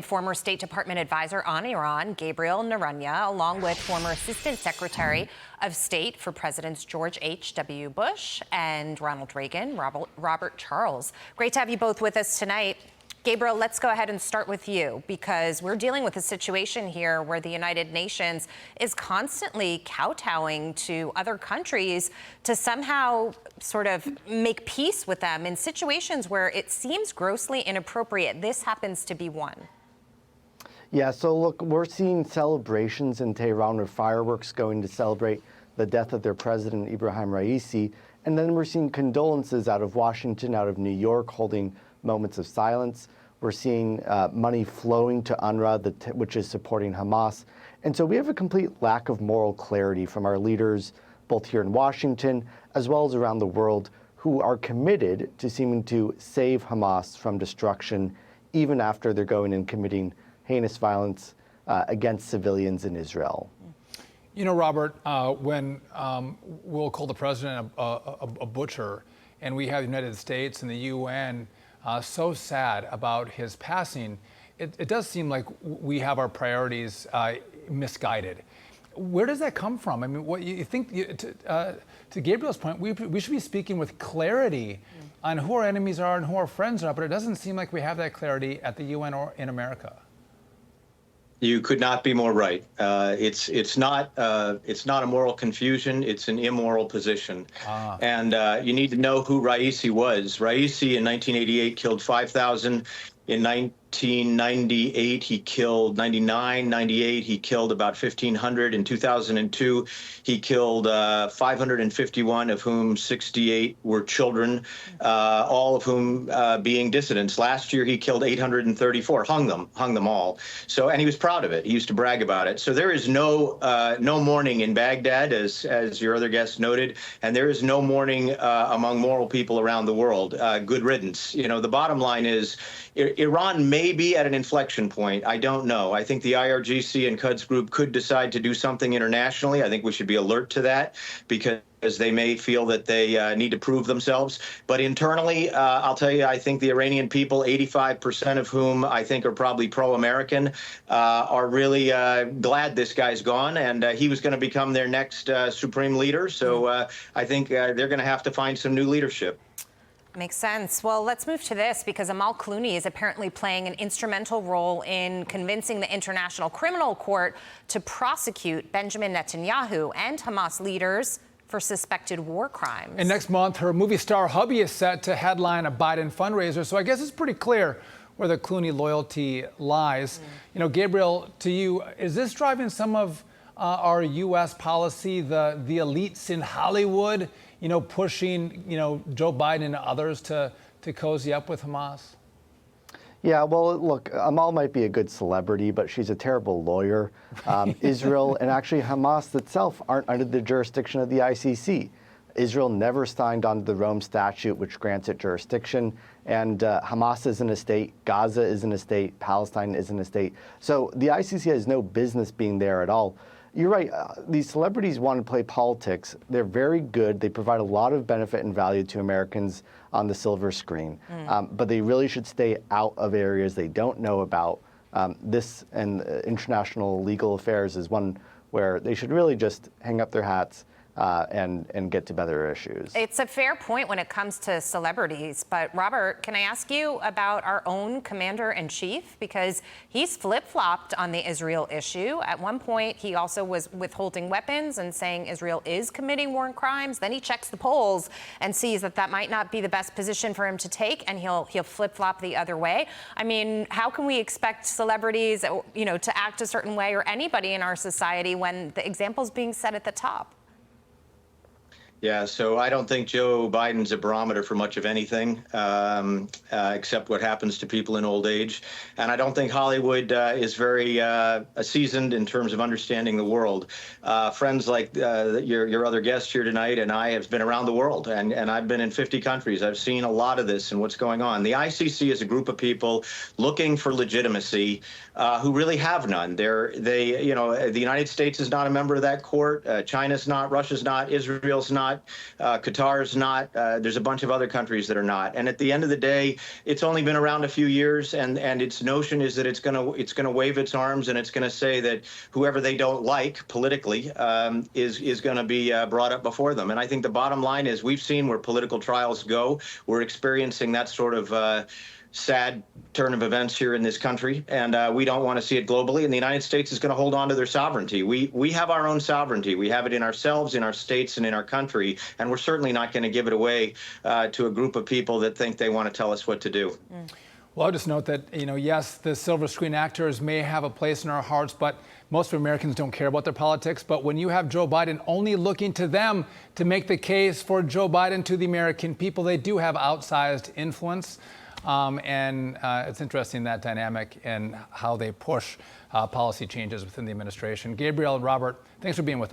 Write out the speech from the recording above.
former State Department advisor on Iran, Gabriel Noronha, along with former Assistant Secretary of State for Presidents George H.W. Bush and Ronald Reagan, Robert Charles. Great to have you both with us tonight. Gabriel, let's go ahead and start with you, because we're dealing with a situation here where the United Nations is constantly kowtowing to other countries to somehow sort of make peace with them in situations where it seems grossly inappropriate. This happens to be one. Yeah, so look, we're seeing celebrations in Tehran with fireworks going to celebrate the death of their president, Ibrahim Raisi. And then we're seeing condolences out of Washington, out of New York, holding moments of silence. We're seeing money flowing to UNRWA, which is supporting Hamas. And so we have a complete lack of moral clarity from our leaders, both here in Washington, as well as around the world, who are committed to seeming to save Hamas from destruction, even after they're going and committing heinous violence against civilians in Israel. You know, Robert, when we'll call the president a butcher, and we have the United States and the UN so sad about his passing, it does seem like we have our priorities misguided. Where does that come from? I mean, what you think, to Gabriel's point, we should be speaking with clarity on who our enemies are and who our friends are, but it doesn't seem like we have that clarity at the UN or in America. You could not be more right. It's not a moral confusion. It's an immoral position. And you need to know who Raisi was. Raisi in 1988 killed 5,000. In 1998, he killed 99. 98, he killed about 1,500. In 2002, he killed 551, of whom 68 were children, all of whom being dissidents. Last year, he killed 834, hung them all. So, and he was proud of it. He used to brag about it. So there is no mourning in Baghdad, as your other guest noted, and there is no mourning among moral people around the world. Good riddance. You know, the bottom line is, Iran may be at an inflection point. I don't know. I think the IRGC and Quds Group could decide to do something internationally. I think we should be alert to that, because they may feel that they need to prove themselves. But internally, I'll tell you, I think the Iranian people, 85% of whom I think are probably pro-American, are really glad this guy's gone, and he was going to become their next supreme leader. So I think they're going to have to find some new leadership. Makes sense. Well, let's move to this, because Amal Clooney is apparently playing an instrumental role in convincing the International Criminal Court to prosecute Benjamin Netanyahu and Hamas leaders for suspected war crimes. And next month, her movie star hubby is set to headline a Biden fundraiser. So I guess it's pretty clear where the Clooney loyalty lies. You know, Gabriel, to you, is this driving some of our U.S. policy, the elites in Hollywood, you know, pushing, you know, Joe Biden and others to cozy up with Hamas? Yeah, well, look, Amal might be a good celebrity, but she's a terrible lawyer. Israel and actually Hamas itself aren't under the jurisdiction of the ICC. Israel never signed on to the Rome Statute, which grants it jurisdiction. And Hamas isn't a state, Gaza isn't a state, Palestine isn't a state. So the ICC has no business being there at all. You're right. These celebrities want to play politics. They're very good. They provide a lot of benefit and value to Americans on the silver screen. But they really should stay out of areas they don't know about. This and international legal affairs is one where they should really just hang up their hats and get to better issues. It's a fair point when it comes to celebrities, but Robert, can I ask you about our own commander-in-chief? Because he's flip-flopped on the Israel issue. At one point, he also was withholding weapons and saying Israel is committing war crimes. Then he checks the polls and sees that that might not be the best position for him to take, and he'll flip-flop the other way. I mean, how can we expect celebrities, you know, to act a certain way, or anybody in our society, when the example's being set at the top? Yeah, so I don't think Joe Biden's a barometer for much of anything, except what happens to people in old age. And I don't think Hollywood is very seasoned in terms of understanding the world. Friends like your other guest here tonight and I have been around the world, and I've been in 50 countries. I've seen a lot of this and what's going on. The ICC is a group of people looking for legitimacy who really have none. The United States is not a member of that court. China's not, Russia's not, Israel's not. not. Qatar's not. There's a bunch of other countries that are not. And at the end of the day, it's only been around a few years, and its notion is that it's gonna wave its arms and it's gonna say that whoever they don't like politically is going to be brought up before them. And I think the bottom line is we've seen where political trials go. We're experiencing that sort of sad turn of events here in this country, and we don't want to see it globally. And the United States is going to hold on to their sovereignty. We have our own sovereignty. We have it in ourselves, in our states, and in our country, and we're certainly not going to give it away to a group of people that think they want to tell us what to do. Well, I'll just note that, yes, the silver screen actors may have a place in our hearts, but most Americans don't care about their politics. But when you have Joe Biden only looking to them to make the case for Joe Biden to the American people, they do have outsized influence. And it's interesting, that dynamic and how they push policy changes within the administration. Gabriel and Robert, thanks for being with us.